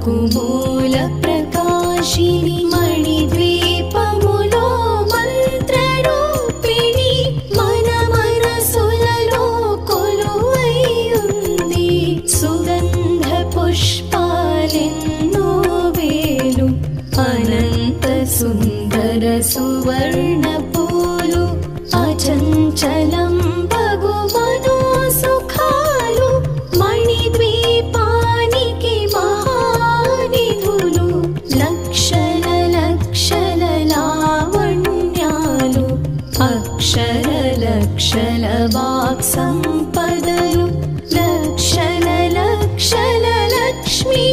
రఘుమూల ప్రకాశిని మణిద్వీపములో మంత్రరూపిణి మన మనసులలో కొలువైయుంది. సుగంధ పుష్పాలెన్నో వేలు అనంత సుందర సువర్ణ పూలు అచంచలం బగు మనోసుఖాలు మణిద్వీపానికి మహానిధులు. లక్షల లక్షల లావణ్యాలు అక్షర లక్షల వాక్ సంపదలు లక్షల లక్షల లక్ష్మీ